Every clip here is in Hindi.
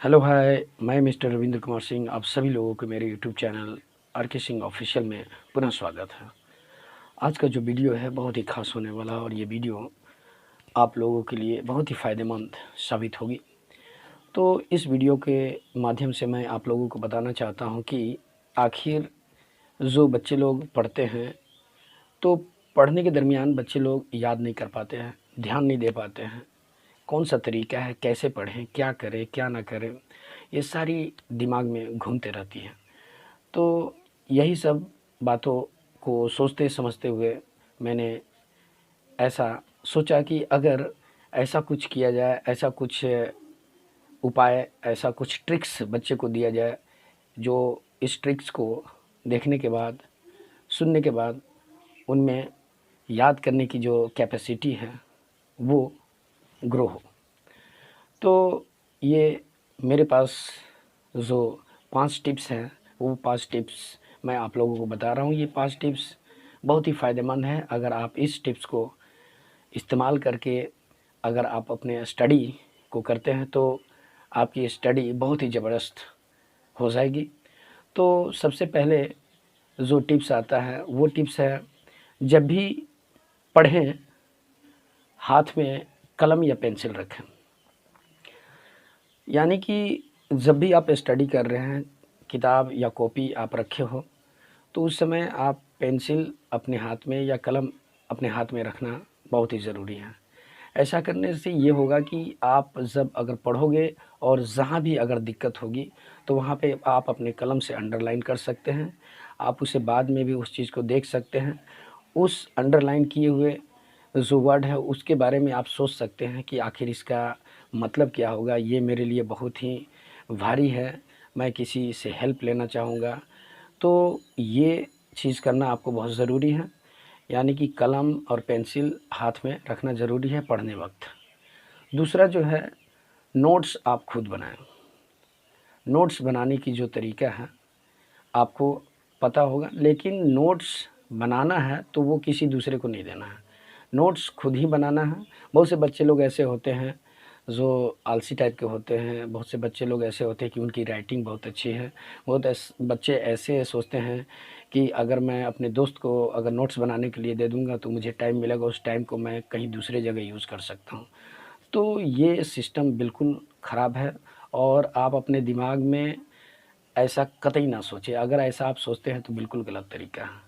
हेलो हाय, मैं मिस्टर रविंद्र कुमार सिंह। आप सभी लोगों को मेरे यूट्यूब चैनल आर के सिंह ऑफिशियल में पुनः स्वागत है। आज का जो वीडियो है बहुत ही खास होने वाला है और ये वीडियो आप लोगों के लिए बहुत ही फ़ायदेमंद साबित होगी। तो इस वीडियो के माध्यम से मैं आप लोगों को बताना चाहता हूँ कि आखिर जो बच्चे लोग पढ़ते हैं तो पढ़ने के दरमियान बच्चे लोग याद नहीं कर पाते हैं, ध्यान नहीं दे पाते हैं। कौन सा तरीका है, कैसे पढ़ें, क्या करें क्या ना करें, ये सारी दिमाग में घूमते रहती हैं। तो यही सब बातों को सोचते समझते हुए मैंने ऐसा सोचा कि अगर ऐसा कुछ किया जाए, ऐसा कुछ उपाय, ऐसा कुछ ट्रिक्स बच्चे को दिया जाए जो इस ट्रिक्स को देखने के बाद, सुनने के बाद उनमें याद करने की जो कैपेसिटी है वो ग्रो हो। तो ये मेरे पास जो 5 टिप्स हैं वो 5 टिप्स मैं आप लोगों को बता रहा हूँ। ये 5 टिप्स बहुत ही फ़ायदेमंद हैं। अगर आप इस टिप्स को इस्तेमाल करके अगर आप अपने स्टडी को करते हैं तो आपकी स्टडी बहुत ही ज़बरदस्त हो जाएगी। तो सबसे पहले जो टिप्स आता है वो टिप्स है, जब भी पढ़ें हाथ में कलम या पेंसिल रखें। यानी कि जब भी आप स्टडी कर रहे हैं, किताब या कॉपी आप रखे हो तो उस समय आप पेंसिल अपने हाथ में या कलम अपने हाथ में रखना बहुत ही ज़रूरी है। ऐसा करने से ये होगा कि आप जब अगर पढ़ोगे और जहाँ भी अगर दिक्कत होगी तो वहाँ पे आप अपने कलम से अंडरलाइन कर सकते हैं। आप उसे बाद में भी उस चीज़ को देख सकते हैं। उस अंडरलाइन किए हुए जो वर्ड है उसके बारे में आप सोच सकते हैं कि आखिर इसका मतलब क्या होगा, ये मेरे लिए बहुत ही भारी है, मैं किसी से हेल्प लेना चाहूँगा। तो ये चीज़ करना आपको बहुत ज़रूरी है। यानी कि कलम और पेंसिल हाथ में रखना ज़रूरी है पढ़ने वक्त। दूसरा जो है, नोट्स आप खुद बनाएं। नोट्स बनाने की जो तरीका है आपको पता होगा, लेकिन नोट्स बनाना है तो वो किसी दूसरे को नहीं देना है, नोट्स खुद ही बनाना है। बहुत से बच्चे लोग ऐसे होते हैं जो आलसी टाइप के होते हैं, बहुत से बच्चे लोग ऐसे होते हैं कि उनकी राइटिंग बहुत अच्छी है। बहुत बच्चे ऐसे सोचते हैं कि अगर मैं अपने दोस्त को अगर नोट्स बनाने के लिए दे दूंगा तो मुझे टाइम मिलेगा, उस टाइम को मैं कहीं दूसरे जगह यूज़ कर सकता हूँ। तो ये सिस्टम बिल्कुल ख़राब है और आप अपने दिमाग में ऐसा कतई ना सोचें। अगर ऐसा आप सोचते हैं तो बिल्कुल गलत तरीका है।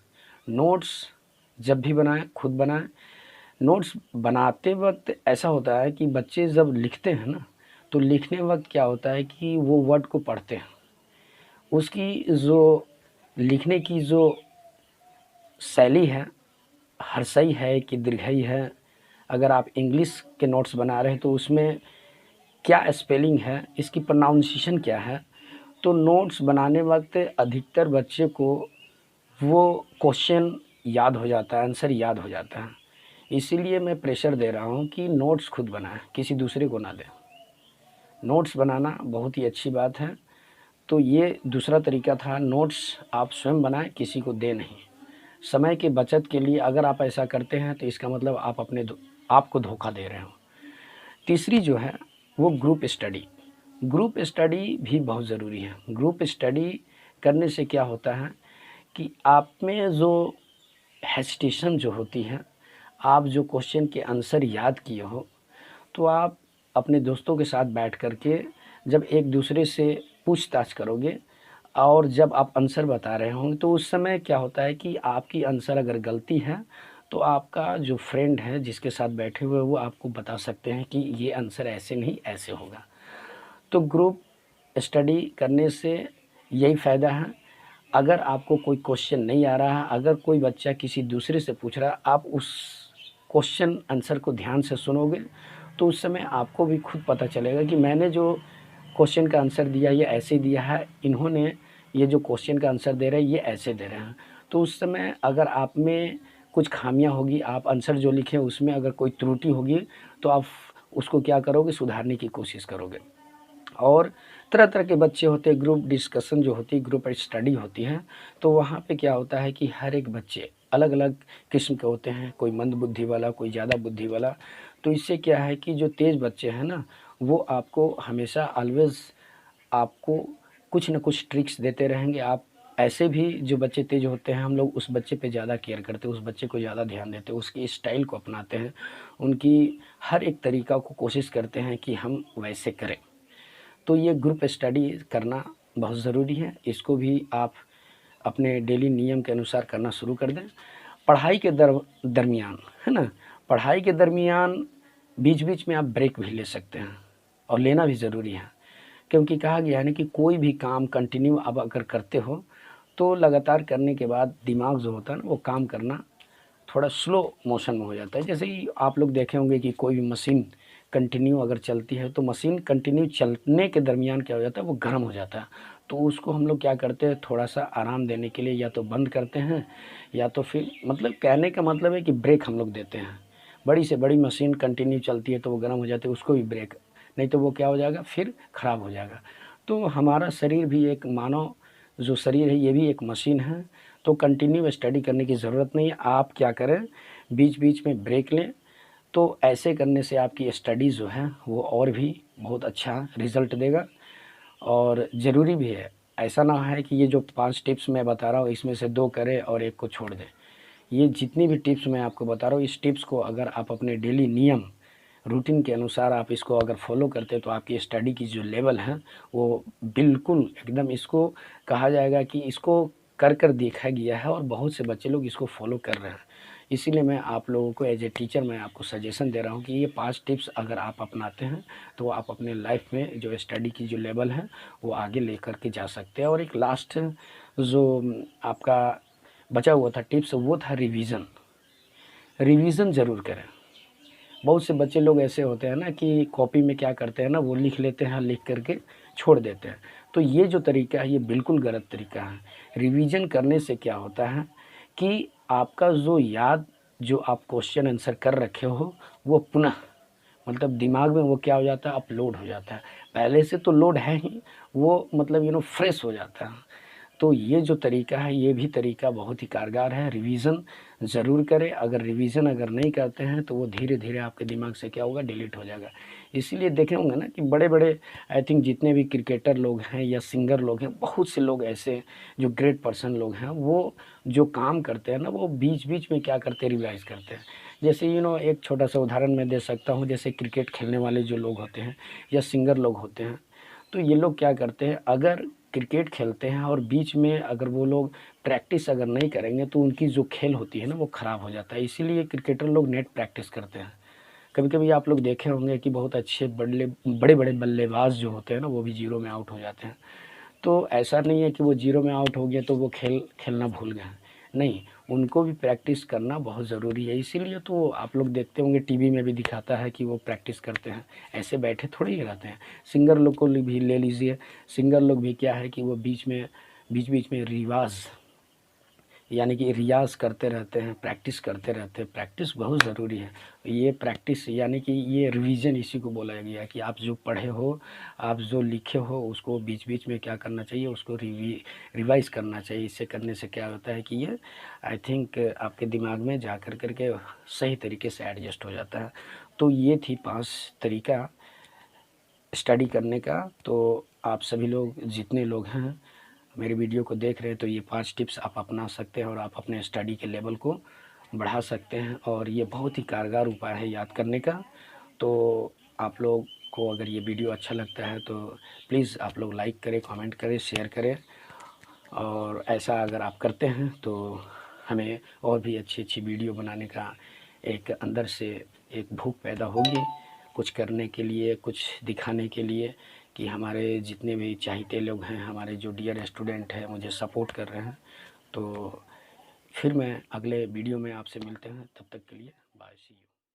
नोट्स जब भी बनाएं खुद बनाएं। नोट्स बनाते वक्त ऐसा होता है कि बच्चे जब लिखते हैं ना तो लिखने वक्त क्या होता है कि वो वर्ड को पढ़ते हैं, उसकी जो लिखने की जो शैली है, हर्षई है कि दीर्घई है। अगर आप इंग्लिश के नोट्स बना रहे हैं तो उसमें क्या स्पेलिंग है, इसकी प्रोनाउंसिएशन क्या है। तो नोट्स बनाने वक्त अधिकतर बच्चे को वो क्वेश्चन याद हो जाता है, आंसर याद हो जाता है। इसीलिए मैं प्रेशर दे रहा हूँ कि नोट्स खुद बनाएं, किसी दूसरे को ना दें। नोट्स बनाना बहुत ही अच्छी बात है। तो ये दूसरा तरीका था, नोट्स आप स्वयं बनाएं, किसी को दें नहीं। समय की बचत के लिए अगर आप ऐसा करते हैं तो इसका मतलब आप आपको धोखा दे रहे हो। तीसरी जो है वो ग्रुप स्टडी। ग्रुप स्टडी भी बहुत ज़रूरी है। ग्रुप स्टडी करने से क्या होता है कि आप में जो हेजिटेशन जो होती है, आप जो क्वेश्चन के आंसर याद किए हो तो आप अपने दोस्तों के साथ बैठ कर के जब एक दूसरे से पूछताछ करोगे और जब आप आंसर बता रहे होंगे तो उस समय क्या होता है कि आपकी आंसर अगर गलती है तो आपका जो फ्रेंड है जिसके साथ बैठे हुए वो आपको बता सकते हैं कि ये आंसर ऐसे नहीं ऐसे होगा। तो ग्रुप स्टडी करने से यही फ़ायदा है। अगर आपको कोई क्वेश्चन नहीं आ रहा है, अगर कोई बच्चा किसी दूसरे से पूछ रहा है, आप उस क्वेश्चन आंसर को ध्यान से सुनोगे तो उस समय आपको भी खुद पता चलेगा कि मैंने जो क्वेश्चन का आंसर दिया ये ऐसे दिया है, इन्होंने ये जो क्वेश्चन का आंसर दे रहे हैं ये ऐसे दे रहे हैं। तो उस समय अगर आप में कुछ खामियां होगी, आप आंसर जो लिखे उसमें अगर कोई त्रुटि होगी तो आप उसको क्या करोगे, सुधारने की कोशिश करोगे। और तरह तरह के बच्चे होते हैं, ग्रुप डिस्कशन जो होती है, ग्रुप स्टडी होती है, तो वहाँ पे क्या होता है कि हर एक बच्चे अलग अलग किस्म के होते हैं, कोई मंद बुद्धि वाला, कोई ज़्यादा बुद्धि वाला। तो इससे क्या है कि जो तेज़ बच्चे हैं ना वो आपको हमेशा ऑलवेज़ आपको कुछ न कुछ ट्रिक्स देते रहेंगे। आप ऐसे भी जो बच्चे तेज़ होते हैं, हम लोग उस बच्चे पे ज़्यादा केयर करते हैं, उस बच्चे को ज़्यादा ध्यान देते हैं, उसकी स्टाइल को अपनाते हैं, उनकी हर एक तरीक़ा को कोशिश करते हैं कि हम वैसे करें। तो ये ग्रुप स्टडी करना बहुत ज़रूरी है। इसको भी आप अपने डेली नियम के अनुसार करना शुरू कर दें। पढ़ाई के दरमियान, है ना, पढ़ाई के दरमियान बीच-बीच में आप ब्रेक भी ले सकते हैं और लेना भी ज़रूरी है, क्योंकि कहा गया है ना कि कोई भी काम कंटिन्यू आप अगर करते हो तो लगातार करने के बाद दिमाग जो होता है ना वो काम करना थोड़ा स्लो मोशन में हो जाता है। जैसे ही आप लोग देखे होंगे कि कोई भी मशीन कंटिन्यू अगर चलती है तो मशीन कंटिन्यू चलने के दरमियान क्या हो जाता है, वो गर्म हो जाता है। तो उसको हम लोग क्या करते हैं, थोड़ा सा आराम देने के लिए या तो बंद करते हैं या तो फिर, मतलब कहने का मतलब है कि ब्रेक हम लोग देते हैं। बड़ी से बड़ी मशीन कंटिन्यू चलती है तो वो गर्म हो जाती है, उसको भी ब्रेक, नहीं तो वो क्या हो जाएगा, फिर ख़राब हो जाएगा। तो हमारा शरीर भी एक मानव जो शरीर है ये भी एक मशीन है, तो कंटिन्यू स्टडी करने की ज़रूरत नहीं है। आप क्या करें, बीच-बीच में ब्रेक लें, तो ऐसे करने से आपकी स्टडी जो है वो और भी बहुत अच्छा रिज़ल्ट देगा और ज़रूरी भी है। ऐसा ना है कि ये जो 5 टिप्स मैं बता रहा हूँ इसमें से 2 करें और 1 को छोड़ दें। ये जितनी भी टिप्स मैं आपको बता रहा हूँ, इस टिप्स को अगर आप अपने डेली नियम रूटीन के अनुसार आप इसको अगर फॉलो करते हैं तो आपकी स्टडी की जो लेवल है वो बिल्कुल एकदम, इसको कहा जाएगा कि इसको कर देखा गया है और बहुत से बच्चे लोग इसको फॉलो कर रहे हैं। इसीलिए मैं आप लोगों को एज ए टीचर मैं आपको सजेशन दे रहा हूँ कि ये 5 टिप्स अगर आप अपनाते हैं तो आप अपने लाइफ में जो स्टडी की जो लेवल है वो आगे लेकर के जा सकते हैं। और एक लास्ट जो आपका बचा हुआ था टिप्स, वो था रिवीजन। रिवीजन ज़रूर करें। बहुत से बच्चे लोग ऐसे होते हैं ना कि कॉपी में क्या करते हैं ना, वो लिख लेते हैं, लिख करके छोड़ देते हैं। तो ये जो तरीका है ये बिल्कुल गलत तरीका है। रिवीजन करने से क्या होता है कि आपका जो याद, जो आप क्वेश्चन आंसर कर रखे हो वो पुनः, मतलब दिमाग में वो क्या हो जाता है, अपलोड हो जाता है। पहले से तो लोड है ही, वो मतलब फ्रेश हो जाता है। तो ये जो तरीका है ये भी तरीका बहुत ही कारगर है। रिवीजन ज़रूर करें। अगर रिवीजन अगर नहीं करते हैं तो वो धीरे-धीरे आपके दिमाग से क्या होगा, डिलीट हो जाएगा। इसीलिए देखे होंगे ना कि बड़े-बड़े, आई थिंक जितने भी क्रिकेटर लोग हैं या सिंगर लोग हैं, बहुत से लोग ऐसे जो ग्रेट पर्सन लोग हैं, वो जो काम करते हैं ना वो बीच-बीच में क्या करते हैं, रिवाइज़ करते हैं। जैसे एक छोटा-सा उदाहरण मैं दे सकता हूँ, जैसे क्रिकेट खेलने वाले जो लोग होते हैं या सिंगर लोग होते हैं, तो ये लोग क्या करते हैं, अगर क्रिकेट खेलते हैं और बीच में अगर वो लोग प्रैक्टिस अगर नहीं करेंगे तो उनकी जो खेल होती है ना वो ख़राब हो जाता है। इसीलिए क्रिकेटर लोग नेट प्रैक्टिस करते हैं। कभी-कभी आप लोग देखे होंगे कि बहुत अच्छे बड़े-बड़े बल्लेबाज जो होते हैं ना वो भी ज़ीरो में आउट हो जाते हैं। तो ऐसा नहीं है कि वो ज़ीरो में आउट हो गए तो वो खेलना भूल गए हैं। नहीं, उनको भी प्रैक्टिस करना बहुत ज़रूरी है। इसीलिए तो आप लोग देखते होंगे टीवी में भी दिखाता है कि वो प्रैक्टिस करते हैं, ऐसे बैठे थोड़ी ही रहते हैं। सिंगर लोग को भी ले लीजिए, सिंगर लोग भी क्या है कि वो बीच-बीच में रिवाज़ यानी कि रियाज़ करते रहते हैं, प्रैक्टिस करते रहते हैं। प्रैक्टिस बहुत ज़रूरी है। ये प्रैक्टिस यानी कि ये रिवीजन इसी को बोला गया है कि आप जो पढ़े हो, आप जो लिखे हो उसको बीच-बीच में क्या करना चाहिए, उसको रिवाइज़ करना चाहिए। इससे करने से क्या होता है कि ये आई थिंक आपके दिमाग में जा कर के सही तरीके से एडजस्ट हो जाता है। तो ये थी 5 तरीका स्टडी करने का। तो आप सभी लोग जितने लोग हैं मेरे वीडियो को देख रहे हैं तो ये 5 टिप्स आप अपना सकते हैं और आप अपने स्टडी के लेवल को बढ़ा सकते हैं और ये बहुत ही कारगर उपाय है याद करने का। तो आप लोग को अगर ये वीडियो अच्छा लगता है तो प्लीज़ आप लोग लाइक करें, कमेंट करें, शेयर करें और ऐसा अगर आप करते हैं तो हमें और भी अच्छी-अच्छी वीडियो बनाने का एक अंदर से एक भूख पैदा होगी, कुछ करने के लिए, कुछ दिखाने के लिए कि हमारे जितने भी चाहते लोग हैं, हमारे जो डियर स्टूडेंट हैं मुझे सपोर्ट कर रहे हैं। तो फिर मैं अगले वीडियो में आपसे मिलते हैं, तब तक के लिए बाय, सी यू।